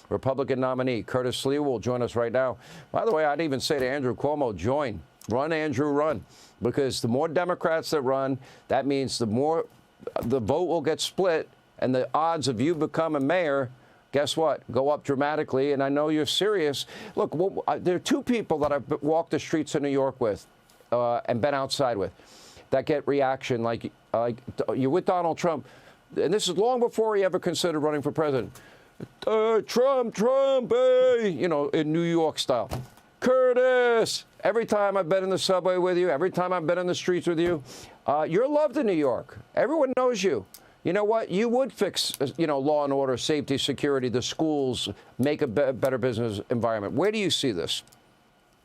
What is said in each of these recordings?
Republican nominee Curtis Sliwa will join us right now. By the way, I'd even say to Andrew Cuomo, join. Run, Andrew, run. Because the more Democrats that run, that means the more the vote will get split, and the odds of you becoming mayor, guess what, go up dramatically. And I know you're serious. Look, there are two people that I've walked the streets of New York with and been outside with that get reaction like you're with Donald Trump. And this is long before he ever considered running for president. Trump, you know, in New York style. Curtis, every time I've been in the subway with you, every time I've been in the streets with you, you're loved in New York. Everyone knows you. You know what? You would fix, you know, law and order, safety, security, the schools, make a better business environment. Where do you see this?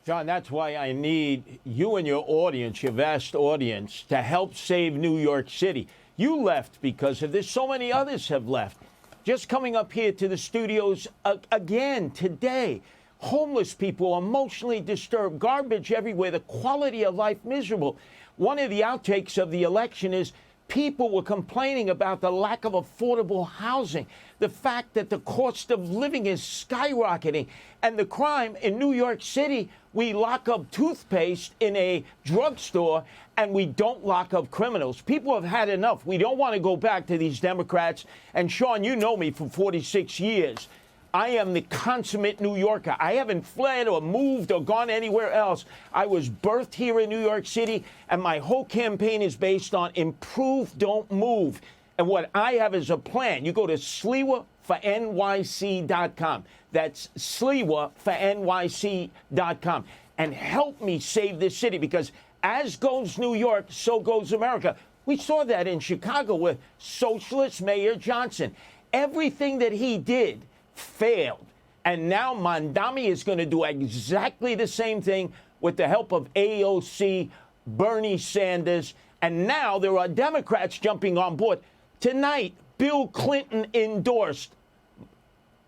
John, that's why I need you and your audience, your vast audience, to help save New York City. You left because of this. So many others have left. Just coming up here to the studios again today. Homeless people, emotionally disturbed, garbage everywhere, the quality of life miserable. One of the outtakes of the election is people were complaining about the lack of affordable housing, the fact that the cost of living is skyrocketing, and the crime in New York City. We lock up toothpaste in a drugstore, and we don't lock up criminals. People have had enough. We don't want to go back to these Democrats. And, Sean, you know me for 46 years. I am the consummate New Yorker. I haven't fled or moved or gone anywhere else. I was birthed here in New York City, and my whole campaign is based on improve, don't move. And what I have is a plan. You go to sliwafornyc.com. That's sliwafornyc.com. And help me save this city, because as goes New York, so goes America. We saw that in Chicago with Socialist Mayor Johnson. Everything that he did failed. And now Mondami is going to do exactly the same thing with the help of AOC, Bernie Sanders. And now there are Democrats jumping on board. Tonight, Bill Clinton endorsed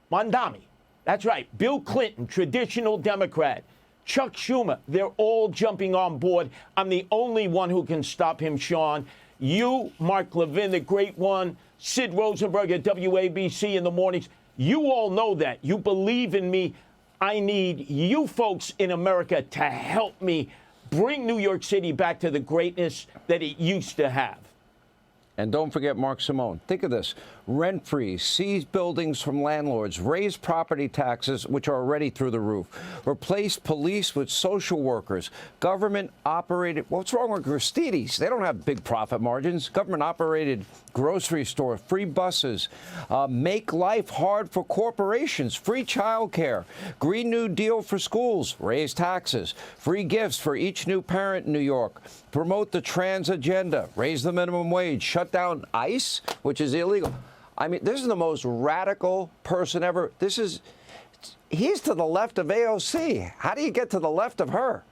Mondami. That's right. Bill Clinton, traditional Democrat. Chuck Schumer, they're all jumping on board. I'm the only one who can stop him, Sean. You, Mark Levin, the great one, Sid Rosenberg at WABC in the mornings. You all know that. You believe in me. I need you folks in America to help me bring New York City back to the greatness that it used to have. And don't forget Mark Simone. Think of this. Rent-free, seize buildings from landlords, raise property taxes, which are already through the roof, replace police with social workers, government-operated. What's wrong with Gristedes? They don't have big profit margins. Government-operated grocery store, free buses, make life hard for corporations, free child care, Green New Deal for schools, raise taxes, free gifts for each new parent in New York, promote the trans agenda, raise the minimum wage, shut down ICE, which is illegal. I mean, this is the most radical person ever. He's to the left of AOC. How do you get to the left of her?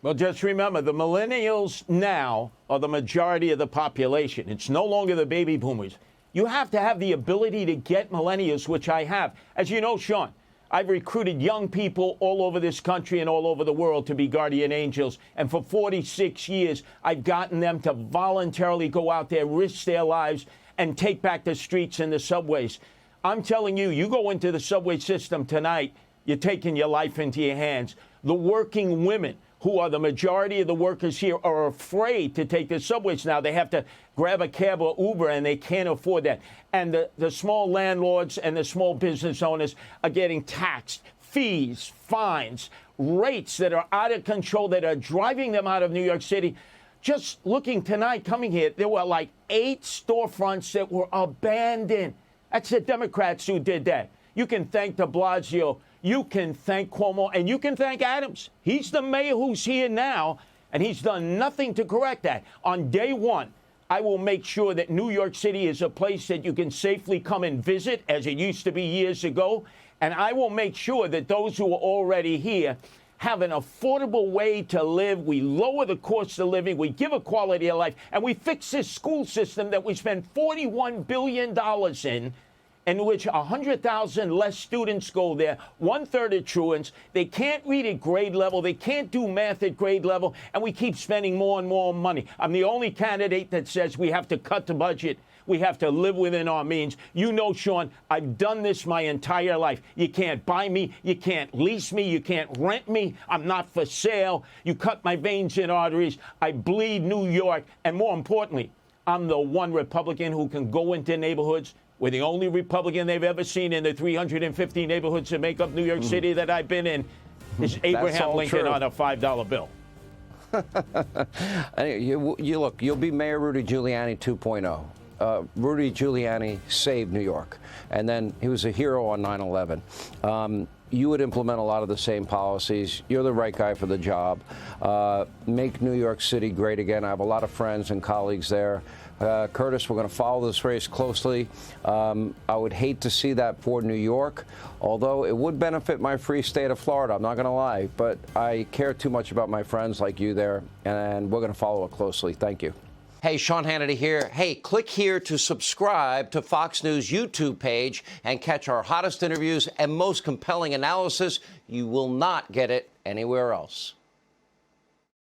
Well, just remember, the millennials now are the majority of the population. It's no longer the baby boomers. You have to have the ability to get millennials, which I have. As you know, Sean, I've recruited young people all over this country and all over the world to be guardian angels. And for 46 years, I've gotten them to voluntarily go out there, risk their lives, and take back the streets and the subways. I'm telling you, you go into the subway system tonight, you're taking your life into your hands. The working women, who are the majority of the workers here, are afraid to take the subways now. They have to grab a cab or Uber, and they can't afford that. And the small landlords and the small business owners are getting taxed, fees, fines, rates that are out of control, that are driving them out of New York City. Just looking tonight, coming here, there were like 8 storefronts that were abandoned. That's the Democrats who did that. You can thank de Blasio. You can thank Cuomo, and you can thank Adams. He's the mayor who's here now, and he's done nothing to correct that. On day one, I will make sure that New York City is a place that you can safely come and visit, as it used to be years ago. And I will make sure that those who are already here have an affordable way to live. We lower the cost of living. We give a quality of life. And we fix this school system that we spend $41 billion in. in which 100,000 less students go there, 1/3 of truants. They can't read at grade level. They can't do math at grade level. And we keep spending more and more money. I'm the only candidate that says we have to cut the budget. We have to live within our means. You know, Sean, I've done this my entire life. You can't buy me. You can't lease me. You can't rent me. I'm not for sale. You cut my veins and arteries. I bleed New York. And more importantly, I'm the one Republican who can go into neighborhoods. We're the only Republican they've ever seen in the 350 neighborhoods that make up New York City that I've been in. Is Abraham Lincoln true. on a $5 bill. Anyway, you look, you'll be Mayor Rudy Giuliani 2.0. Rudy Giuliani saved New York, and then he was a hero on 9/11. You would implement a lot of the same policies. You're the right guy for the job. Make New York City great again. I have a lot of friends and colleagues there. Curtis, we're going to follow this race closely. I would hate to see that for New York, although it would benefit my free state of Florida. I'm not going to lie, but I care too much about my friends like you there, and we're going to follow it closely. Thank you. Hey, Sean Hannity here. Hey, click here to subscribe to Fox News YouTube page and catch our hottest interviews and most compelling analysis. You will not get it anywhere else.